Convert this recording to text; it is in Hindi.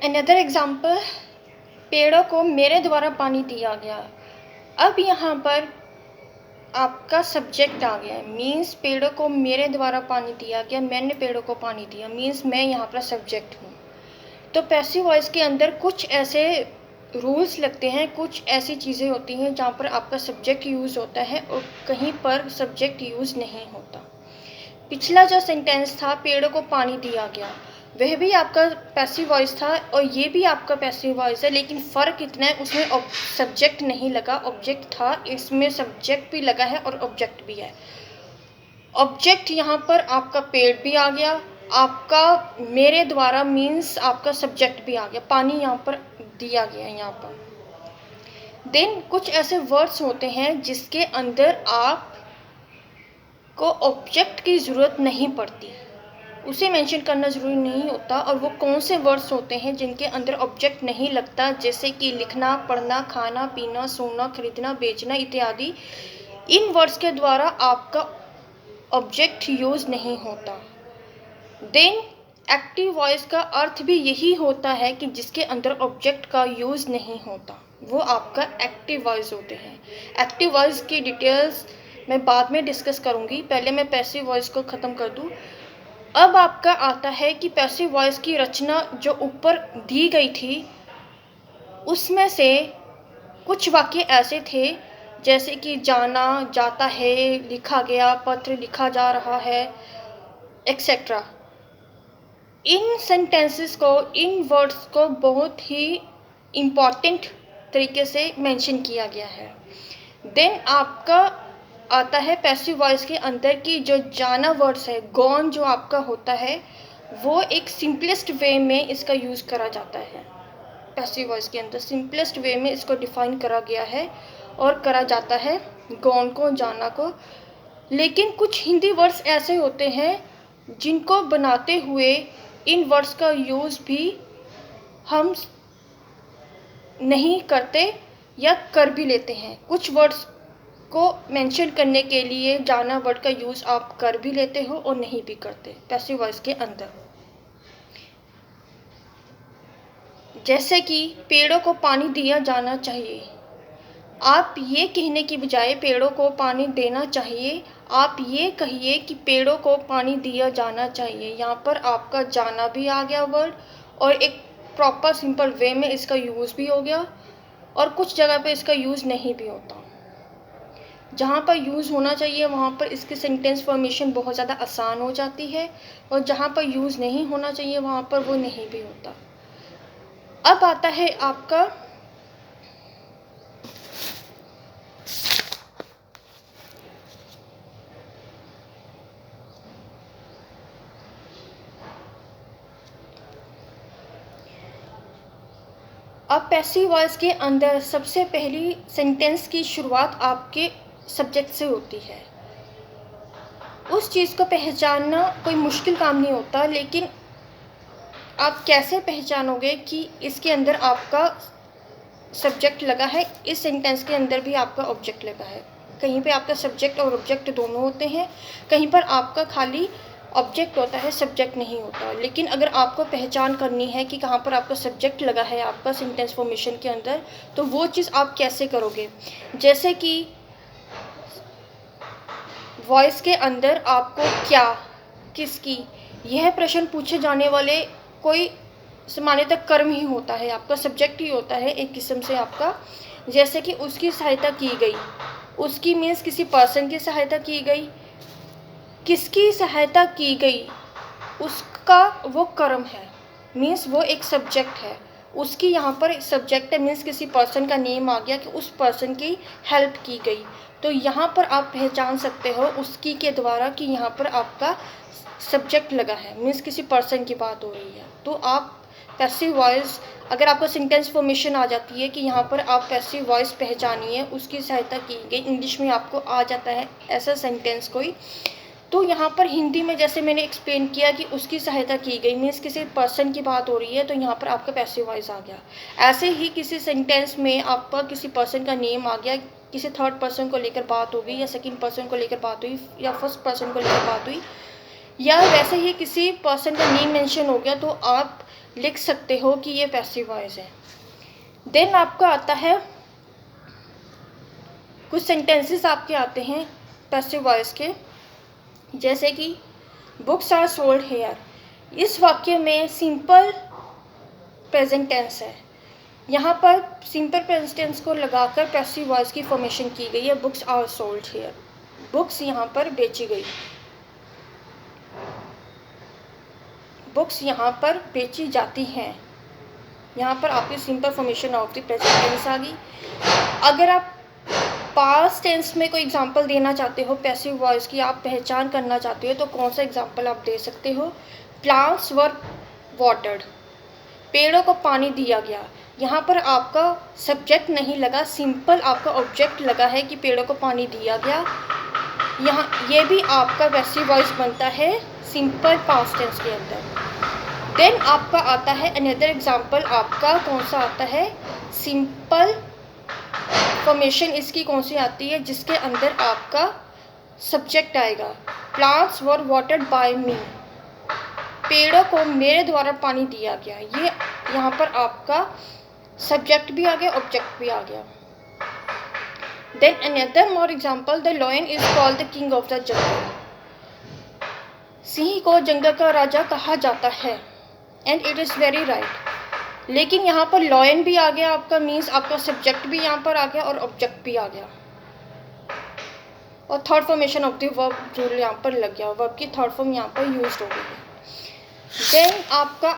अनदर एग्जाम्पल, पेड़ों को मेरे द्वारा पानी दिया गया। अब यहाँ पर आपका सब्जेक्ट आ गया है, मीन्स पेड़ों को मेरे द्वारा पानी दिया गया, मैंने पेड़ों को पानी दिया, मीन्स मैं यहाँ पर सब्जेक्ट हूँ। तो पैसिव वॉइस के अंदर कुछ ऐसे रूल्स लगते हैं, कुछ ऐसी चीज़ें होती हैं जहाँ पर आपका सब्जेक्ट यूज़ होता है और कहीं पर सब्जेक्ट यूज़ नहीं होता। पिछला जो सेंटेंस था, पेड़ों को पानी दिया गया, वह भी आपका पैसिव वॉइस था और ये भी आपका पैसिव वॉइस है, लेकिन फ़र्क इतना है उसमें सब्जेक्ट नहीं लगा, ऑब्जेक्ट था। इसमें सब्जेक्ट भी लगा है और ऑब्जेक्ट भी है। ऑब्जेक्ट यहाँ पर आपका पेड़ भी आ गया, आपका मेरे द्वारा मीन्स आपका सब्जेक्ट भी आ गया, पानी यहाँ पर दिया गया है यहाँ पर। देन कुछ ऐसे वर्ड्स होते हैं जिसके अंदर आप को ऑब्जेक्ट की ज़रूरत नहीं पड़ती, उसे मेंशन करना ज़रूरी नहीं होता। और वो कौन से वर्ड्स होते हैं जिनके अंदर ऑब्जेक्ट नहीं लगता, जैसे कि लिखना, पढ़ना, खाना, पीना, सोना, खरीदना, बेचना इत्यादि। इन वर्ड्स के द्वारा आपका ऑब्जेक्ट यूज़ नहीं होता। देन एक्टिव वॉइस का अर्थ भी यही होता है कि जिसके अंदर ऑब्जेक्ट का यूज़ नहीं होता, वो आपका एक्टिव वॉइस होते हैं। एक्टिव वॉइस की डिटेल्स मैं बाद में डिस्कस करूँगी, पहले मैं पैसिव वॉइस को ख़त्म कर दूँ। अब आपका आता है कि पैसिव वॉइस की रचना जो ऊपर दी गई थी, उसमें से कुछ वाक्य ऐसे थे जैसे कि जाना, जाता है, लिखा गया, पत्र लिखा जा रहा है, एक्सेट्रा। इन सेंटेंसेस को, इन वर्ड्स को बहुत ही इम्पॉर्टेंट तरीके से मेंशन किया गया है। देन आपका आता है पैसिव वॉइस के अंदर की जो जाना वर्ड्स है, गॉन जो आपका होता है, वो एक सिंपलेस्ट वे में इसका यूज़ करा जाता है। पैसिव वॉइस के अंदर सिंपलेस्ट वे में इसको डिफाइन करा गया है और करा जाता है गॉन को, जाना को। लेकिन कुछ हिंदी वर्ड्स ऐसे होते हैं जिनको बनाते हुए इन वर्ड्स का यूज़ भी हम नहीं करते या कर भी लेते हैं। कुछ वर्ड्स को मेंशन करने के लिए जाना वर्ड का यूज़ आप कर भी लेते हो और नहीं भी करते पैसिव वॉइस के अंदर। जैसे कि पेड़ों को पानी दिया जाना चाहिए, आप ये कहने की बजाय पेड़ों को पानी देना चाहिए, आप ये कहिए कि पेड़ों को पानी दिया जाना चाहिए। यहाँ पर आपका जाना भी आ गया वर्ड और एक प्रॉपर सिंपल वे में इसका यूज़ भी हो गया, और कुछ जगह पे इसका यूज़ नहीं भी होता। जहाँ पर यूज़ होना चाहिए वहाँ पर इसकी सेंटेंस फॉर्मेशन बहुत ज़्यादा आसान हो जाती है, और जहाँ पर यूज़ नहीं होना चाहिए वहाँ पर वो नहीं भी होता। अब आता है आपका अब पैसिव वॉइस के अंदर सबसे पहली सेंटेंस की शुरुआत आपके सब्जेक्ट से होती है। उस चीज़ को पहचानना कोई मुश्किल काम नहीं होता, लेकिन आप कैसे पहचानोगे कि इसके अंदर आपका सब्जेक्ट लगा है, इस सेंटेंस के अंदर भी आपका ऑब्जेक्ट लगा है। कहीं पे आपका सब्जेक्ट और ऑब्जेक्ट दोनों होते हैं, कहीं पर आपका खाली ऑब्जेक्ट होता है, सब्जेक्ट नहीं होता। लेकिन अगर आपको पहचान करनी है कि कहाँ पर आपका सब्जेक्ट लगा है आपका सेंटेंस फॉर्मेशन के अंदर, तो वो चीज़ आप कैसे करोगे। जैसे कि वॉइस के अंदर आपको क्या, किसकी, यह प्रश्न पूछे जाने वाले कोई सामान्यतः कर्म ही होता है, आपका सब्जेक्ट ही होता है एक किस्म से आपका। जैसे कि उसकी सहायता की गई, उसकी मीन्स किसी पर्सन की सहायता की गई, किसकी सहायता की गई, उसका वो कर्म है, मीन्स वो एक सब्जेक्ट है। उसकी यहाँ पर सब्जेक्ट है, मीन्स किसी पर्सन का नेम आ गया कि उस पर्सन की हेल्प की गई। तो यहाँ पर आप पहचान सकते हो उसकी के द्वारा कि यहाँ पर आपका सब्जेक्ट लगा है, मीन्स किसी पर्सन की बात हो रही है। तो आप पैसिव वॉइस, अगर आपको सेंटेंस फॉर्मेशन आ जाती है कि यहाँ पर आप पैसिव वॉइस पहचानिए, उसकी सहायता की गई, इंग्लिश में आपको आ जाता है ऐसा सेंटेंस कोई, तो यहाँ पर हिंदी में जैसे मैंने एक्सप्लेन किया कि उसकी सहायता की गई, मीन्स किसी पर्सन की बात हो रही है, तो यहाँ पर आपका पैसिव वॉइस आ गया। ऐसे ही किसी सेंटेंस में आपका किसी पर्सन का नेम आ गया, किसी थर्ड पर्सन को लेकर बात हो गई, या सेकंड पर्सन को लेकर बात हुई, या फर्स्ट पर्सन को लेकर बात हुई, या वैसे ही किसी पर्सन का नेम मेंशन हो गया, तो आप लिख सकते हो कि ये पैसिव वॉइस है। देन आपका आता है, कुछ सेंटेंसेस आपके आते हैं पैसिव वॉइस के, जैसे कि बुक्स आर सोल्ड हेयर। इस वाक्य में सिंपल प्रेजेंट टेंस है, यहाँ पर सिंपल प्रेजेंट टेंस को लगाकर पैसिव वॉइस की फॉर्मेशन की गई है। Books are sold here, books यहाँ पर बेची गई, बुक्स यहाँ पर बेची जाती हैं। यहाँ पर आपकी simple formation of the present tense आ गई। अगर आप पास्ट टेंस में कोई एग्जांपल देना चाहते हो पैसिव वॉइस की, आप पहचान करना चाहते हो, तो कौन सा एग्जांपल आप दे सकते हो? प्लांट्स वर वाटर्ड, पेड़ों को पानी दिया गया। यहाँ पर आपका सब्जेक्ट नहीं लगा, सिंपल आपका ऑब्जेक्ट लगा है कि पेड़ों को पानी दिया गया। यहाँ ये भी आपका पैसिव वॉइस बनता है सिंपल पास्ट टेंस के अंदर। देन आपका आता है अनदर एग्जांपल, आपका कौन सा आता है? सिंपल फॉर्मेशन इसकी कौन सी आती है जिसके अंदर आपका सब्जेक्ट आएगा? प्लांट्स वर वाटर्ड बाय मी, पेड़ों को मेरे द्वारा पानी दिया गया। ये यहाँ पर आपका सब्जेक्ट भी आ गया, ऑब्जेक्ट भी आ गया। Then another more example, the lion is called the king of the jungle, सिंह को जंगल का राजा कहा जाता है। And it is very right. लेकिन यहाँ पर लॉयन भी आ गया आपका, मीन्स आपका सब्जेक्ट भी यहाँ पर आ गया और ऑब्जेक्ट भी आ गया, और third formation of the verb जो यहाँ पर लग गया, वर्ब की थर्ड फॉर्म यहाँ पर यूज हो गई है। देन आपका